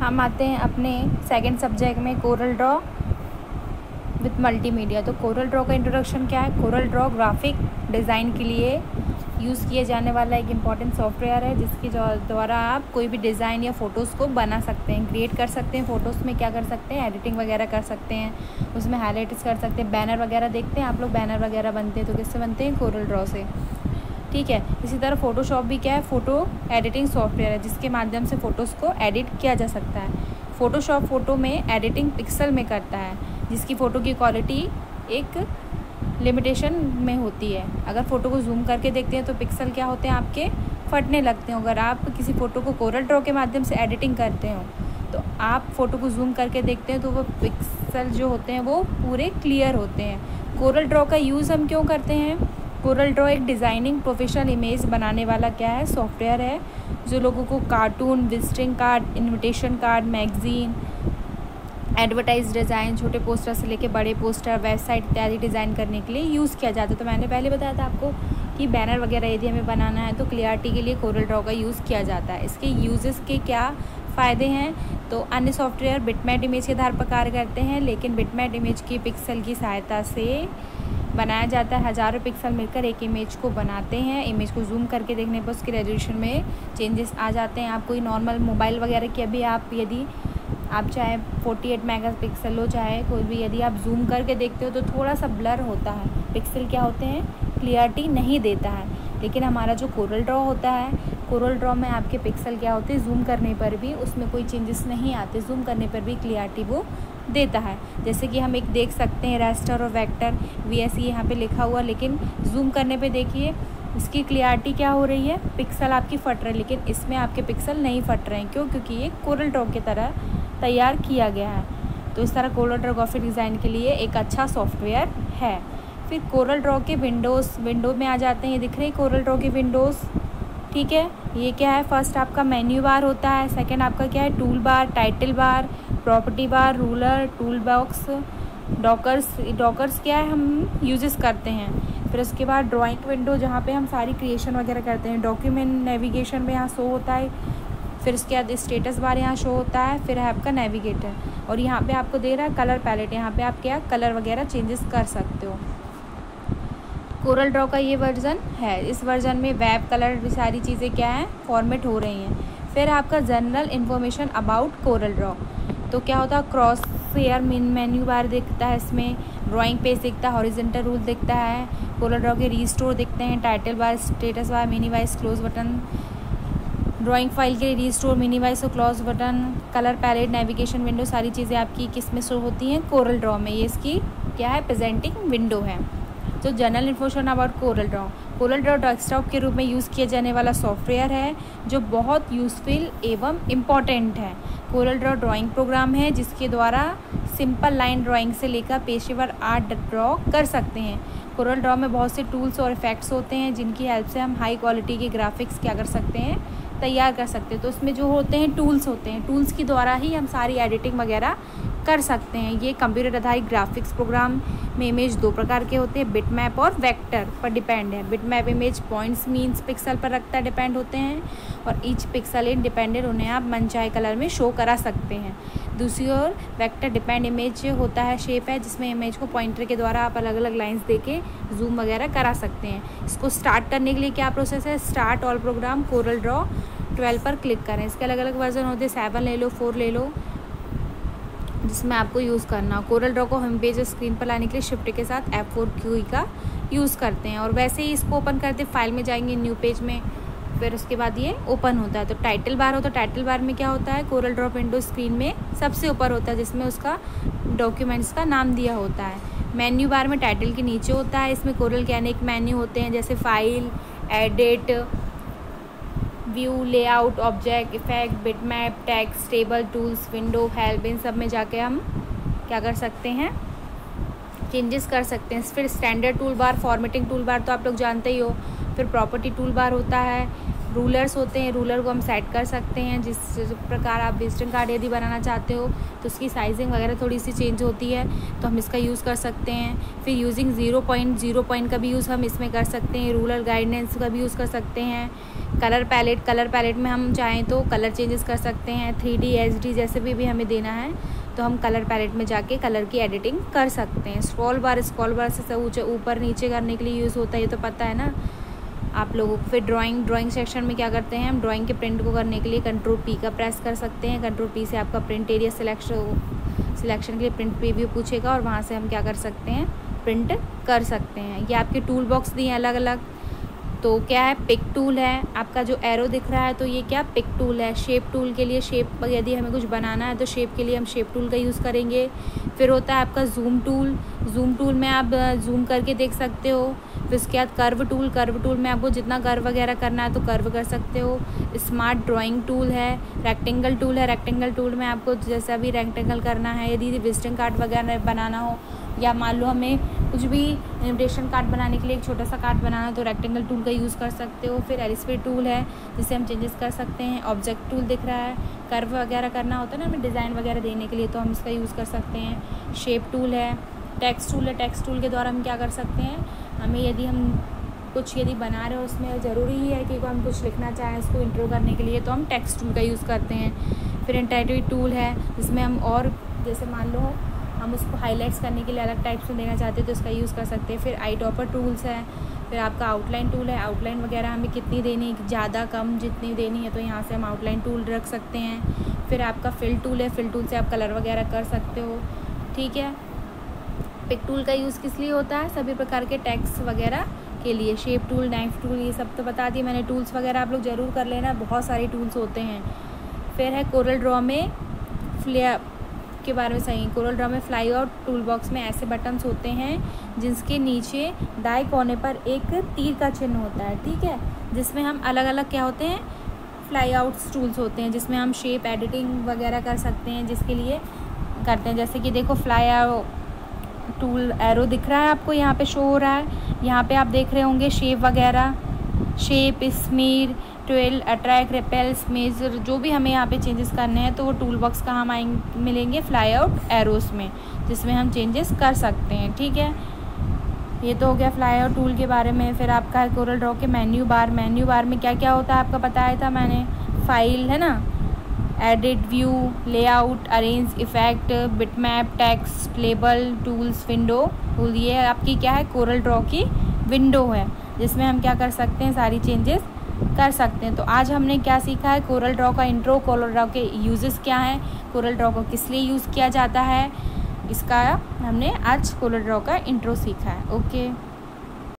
हम आते हैं अपने सेकंड सब्जेक्ट में, कोरल ड्रॉ विथ मल्टीमीडिया। तो कोरल ड्रॉ का इंट्रोडक्शन क्या है? कोरल ड्रॉ ग्राफिक डिज़ाइन के लिए यूज़ किए जाने वाला एक इम्पॉर्टेंट सॉफ्टवेयर है, जिसके द्वारा आप कोई भी डिज़ाइन या फ़ोटोज़ को बना सकते हैं, क्रिएट कर सकते हैं। फ़ोटोज़ में क्या कर सकते हैं? एडिटिंग वगैरह कर सकते हैं, उसमें हाईलाइट्स कर सकते हैं। बैनर वगैरह देखते हैं आप लोग, बैनर वगैरह बनते हैं तो किससे बनते हैं? कोरल ड्रॉ से। ठीक है। इसी तरह फ़ोटोशॉप भी क्या है? फ़ोटो एडिटिंग सॉफ्टवेयर है, जिसके माध्यम से फ़ोटोज़ को एडिट किया जा सकता है। फ़ोटोशॉप फ़ोटो में एडिटिंग पिक्सल में करता है, जिसकी फ़ोटो की क्वालिटी एक लिमिटेशन में होती है। अगर फ़ोटो को जूम करके देखते हैं तो पिक्सल क्या होते हैं? आपके फटने लगते हैं। अगर आप किसी फ़ोटो को कोरल ड्रॉ के माध्यम से एडिटिंग करते हो तो आप फ़ोटो को जूम करके देखते हैं तो वो पिक्सल जो होते हैं वो पूरे क्लियर होते हैं। कोरल ड्रॉ का यूज़ हम क्यों करते हैं? कोरल ड्रॉ एक डिज़ाइनिंग प्रोफेशनल इमेज बनाने वाला क्या है? सॉफ्टवेयर है, जो लोगों को cartoon, visiting card, invitation card, magazine, advertise design, छोटे पोस्टर से लेके बड़े पोस्टर, वेबसाइट इत्यादि डिज़ाइन करने के लिए यूज़ किया जाता है। तो मैंने पहले बताया था आपको कि बैनर वगैरह यदि हमें बनाना है तो क्लियरिटी के लिए कोरल ड्रॉ का यूज़ किया जाता है। इसके यूजेस के क्या फ़ायदे हैं? तो अन्य सॉफ्टवेयर बिटमैप इमेज के आधार पर कार्य करते हैं, लेकिन बिटमैप इमेज की पिक्सल की सहायता से बनाया जाता है। हज़ारों पिक्सल मिलकर एक इमेज को बनाते हैं। इमेज को जूम करके देखने पर उसकी रेजोल्यूशन में चेंजेस आ जाते हैं। आप कोई नॉर्मल मोबाइल वगैरह की अभी यदि आप चाहे 48 मेगापिक्सल हो, चाहे कोई भी, यदि आप जूम करके देखते हो तो थोड़ा सा ब्लर होता है, पिक्सल क्या होते हैं? क्लियरिटी नहीं देता है। लेकिन हमारा जो कोरल ड्रॉ होता है, कोरल ड्रॉ में आपके पिक्सल क्या होते हैं? जूम करने पर भी उसमें कोई चेंजेस नहीं आते, जूम करने पर भी क्लियरिटी वो देता है। जैसे कि हम एक देख सकते हैं रास्टर और वेक्टर VSE यहाँ पे लिखा हुआ, लेकिन जूम करने पे देखिए इसकी क्लियरिटी क्या हो रही है? पिक्सल आपकी फट रही है, लेकिन इसमें आपके पिक्सल नहीं फट रहे हैं। क्यों? क्योंकि ये कोरल ड्रॉ की तरह तैयार किया गया है। तो इस तरह कोरल ड्रॉ ग्राफिक डिज़ाइन के लिए एक अच्छा सॉफ्टवेयर है। फिर कोरल ड्रॉ के विंडो में आ जाते हैं। ये दिख रहे हैं कोरल ड्रॉ के विंडोज़। ठीक है, ये क्या है? फर्स्ट आपका मेन्यू बार होता है, सेकंड आपका क्या है? Tool bar, title bar, property bar, ruler, tool box, dockers क्या है हम यूजेस करते हैं। फिर उसके बाद ड्राइंग विंडो, जहाँ पे हम सारी क्रिएशन वगैरह करते हैं। डॉक्यूमेंट नेविगेशन में यहाँ शो होता है। फिर उसके बाद स्टेटस बार यहाँ शो होता है। फिर है आपका नेविगेटर, और यहाँ पे आपको दे रहा है कलर पैलेट। यहाँ पे आप क्या कलर वगैरह चेंजेस कर सकते हो। कोरल ड्रॉ का ये वर्जन है। इस वर्जन में वेब कलर सारी चीज़ें क्या हैं? फॉर्मेट हो रही हैं। फिर आपका general information about Corel Draw, तो क्या होता है? क्रॉस हेयर मेन्यू बार दिखता है इसमें, ड्राइंग पेज दिखता है, हॉरिजॉन्टल रूल दिखता है, कोरल ड्रॉ के रीस्टोर दिखते हैं, title bar, status bar, minimise, close button, drawing file के लिए रीस्टोर, मिनीमाइज और close button, colour palette, navigation window, सारी चीज़ें आपकी किस में शो होती हैं? कोरल ड्रॉ में। ये इसकी क्या है? प्रेजेंटिंग विंडो है। तो general information about Corel Draw desktop के रूप में यूज़ किया जाने वाला सॉफ्टवेयर है, जो बहुत यूज़फुल एवं इम्पॉर्टेंट है। कोरल ड्रॉ ड्राइंग प्रोग्राम है, जिसके द्वारा सिंपल लाइन ड्राइंग से लेकर पेशेवर आर्ट ड्रॉ कर सकते हैं। कोरल ड्रॉ में बहुत से टूल्स और इफेक्ट्स होते हैं, जिनकी हेल्प से हम हाई क्वालिटी के ग्राफिक्स क्या कर सकते हैं? तैयार कर सकते हैं। तो उसमें जो होते हैं टूल्स होते हैं, टूल्स के द्वारा ही हम सारी एडिटिंग वगैरह कर सकते हैं। ये कंप्यूटर आधारित ग्राफिक्स प्रोग्राम में इमेज दो प्रकार के होते हैं, बिटमैप और वेक्टर पर डिपेंड है। Bitmap image points means pixel पर रखता डिपेंड होते हैं, और ईच पिक्सल इंडिपेंडेंट उन्हें आप मनचाहे कलर में शो करा सकते हैं। दूसरी ओर वेक्टर डिपेंड इमेज होता है, शेप है, जिसमें इमेज को पॉइंटर के द्वारा आप अलग अलग लाइंस देके जूम वगैरह करा सकते हैं। इसको स्टार्ट करने के लिए क्या प्रोसेस है? Start all programme Corel Draw 12 पर क्लिक करें। इसके अलग अलग वर्जन होते हैं, 7 ले लो, 4 ले लो, जिसमें आपको यूज़ करना। कोरल ड्रॉ को होम पेज स्क्रीन पर लाने के लिए शिफ्ट के साथ F4 की का यूज़ करते हैं, और वैसे ही इसको ओपन करते फाइल में जाएंगे, न्यू पेज में, फिर उसके बाद ये ओपन होता है। तो टाइटल बार हो, तो टाइटल बार में क्या होता है? कोरल ड्रॉ विंडो स्क्रीन में सबसे ऊपर होता है, जिसमें उसका डॉक्यूमेंट्स का नाम दिया होता है। मेन्यू बार में टाइटल के नीचे होता है। इसमें कोरल के अनेक मेन्यू होते हैं, जैसे file, edit, view, layout, object, effect, bitmap, text, table, tools, window, help, इन सब में जाके हम क्या कर सकते हैं? चेंजेस कर सकते हैं। फिर standard tool bar, formatting tool bar तो आप लोग जानते ही हो। फिर प्रॉपर्टी टूल बार होता है, रूलर्स होते हैं, रूलर को हम सेट कर सकते हैं। जिस प्रकार आप विजिटिंग कार्ड यदि बनाना चाहते हो तो उसकी साइजिंग वगैरह थोड़ी सी चेंज होती है, तो हम इसका यूज़ कर सकते हैं। फिर यूजिंग 0 पॉइंट का भी यूज़ हम इसमें कर सकते हैं। रूलर गाइडेंस का भी यूज़ कर सकते हैं। कलर पैलेट में हम चाहें तो कलर चेंजेस कर सकते हैं। 3D HD जैसे भी हमें देना है तो हम कलर पैलेट में जाके कलर की एडिटिंग कर सकते हैं। स्क्रॉल बार से ऊपर नीचे करने के लिए यूज़ होता है, ये तो पता है ना आप लोगों को। फिर ड्राइंग सेक्शन में क्या करते हैं हम, ड्राइंग के प्रिंट को करने के लिए Ctrl P का प्रेस कर सकते हैं। Ctrl P से आपका प्रिंट एरिया सिलेक्शन के लिए प्रिंट प्रीव्यू पूछेगा और वहाँ से हम क्या कर सकते हैं, प्रिंट कर सकते हैं। ये आपके टूल बॉक्स दिए अलग अलग। तो क्या है, पिक टूल है आपका, जो एरो दिख रहा है तो ये क्या पिक टूल है। शेप टूल के लिए, शेप यदि हमें कुछ बनाना है तो शेप के लिए हम शेप टूल का यूज़ करेंगे। फिर होता है आपका जूम टूल में आप जूम करके देख सकते हो। फिर उसके बाद कर्व टूल में आपको जितना कर्व वगैरह करना है तो कर्व कर सकते हो। स्मार्ट ड्राइंग टूल है। रेक्टेंगल टूल में आपको जैसा भी रेक्टेंगल करना है, यदि विजिटिंग कार्ड वगैरह बनाना हो या मान लो हमें कुछ भी इन्विटेशन कार्ड बनाने के लिए एक छोटा सा कार्ड बनाना है तो रेक्टेंगल टूल का यूज़ कर सकते हो। फिर एलिप्स टूल है जिससे हम चेंजेस कर सकते हैं। ऑब्जेक्ट टूल दिख रहा है, कर्व वगैरह करना होता है ना हमें डिज़ाइन वगैरह देने के लिए, तो हम इसका यूज़ कर सकते हैं। शेप टूल है। टेक्स्ट टूल के द्वारा हम क्या कर सकते हैं, हमें यदि हम कुछ बना रहे हो उसमें ज़रूरी ही है कि हम कुछ लिखना चाहें उसको इंट्रो करने के लिए तो हम टेक्स्ट टूल का यूज़ करते हैं। फिर इंटरेक्टिव टूल है जिसमें हम और जैसे मान लो हम उसको हाईलाइट्स करने के लिए अलग टाइप से देना चाहते हैं तो इसका यूज़ कर सकते हैं। फिर आई टॉपर टूल्स है। फिर आपका आउटलाइन टूल है। आउटलाइन वगैरह हमें कितनी देनी, ज़्यादा कम जितनी देनी है तो यहाँ से हम आउटलाइन टूल रख सकते हैं। फिर आपका फिल टूल है। फिल टूल से आप कलर वगैरह कर सकते हो, ठीक है। पिक टूल का यूज़ किस लिए होता है, सभी प्रकार के टेक्स्ट वगैरह के लिए। शेप टूल, नाइफ टूल, ये सब तो बता दिए मैंने। टूल्स वगैरह आप लोग ज़रूर कर लेना, बहुत सारे टूल्स होते हैं। फिर है कोरल ड्रॉ में फ्लेयर के बारे में सही। कोरल ड्रॉ में फ्लाई आउट टूल बॉक्स में ऐसे बटन्स होते हैं जिसके नीचे दाएं कोने पर एक तीर का चिन्ह होता है, ठीक है, जिसमें हम अलग अलग क्या होते हैं, फ्लाई आउट्स टूल्स होते हैं जिसमें हम शेप एडिटिंग वगैरह कर सकते हैं, जिसके लिए करते हैं। जैसे कि देखो फ्लाई आउट टूल एरो दिख रहा है आपको, यहाँ पे शो हो रहा है। यहाँ पे आप देख रहे होंगे शेप वगैरह, shape, smear, twirl, attract, repel, measure, जो भी हमें यहाँ पे चेंजेस करने हैं तो वो टूल बॉक्स का हम मिलेंगे फ्लाई आउट एरोस में, जिसमें हम चेंजेस कर सकते हैं, ठीक है। ये तो हो गया फ्लाई आउट टूल के बारे में। फिर आपका है कोरल ड्रॉ के मेन्यू बार में क्या क्या होता है आपका बताया था मैंने। फाइल है ना, edit, view, layout, arrange, effect, bitmap, text, label, tools, window tool. ये आपकी क्या है, कोरल ड्रॉ की विंडो है जिसमें हम क्या कर सकते हैं, सारी चेंजेस कर सकते हैं। तो आज हमने क्या सीखा है, कोरल ड्रॉ का इंट्रो, कोरल ड्रॉ के यूजेस क्या हैं, कोरल ड्रॉ को किस लिए यूज़ किया जाता है, इसका हमने आज कोरल ड्रॉ का इंट्रो सीखा है। ओके।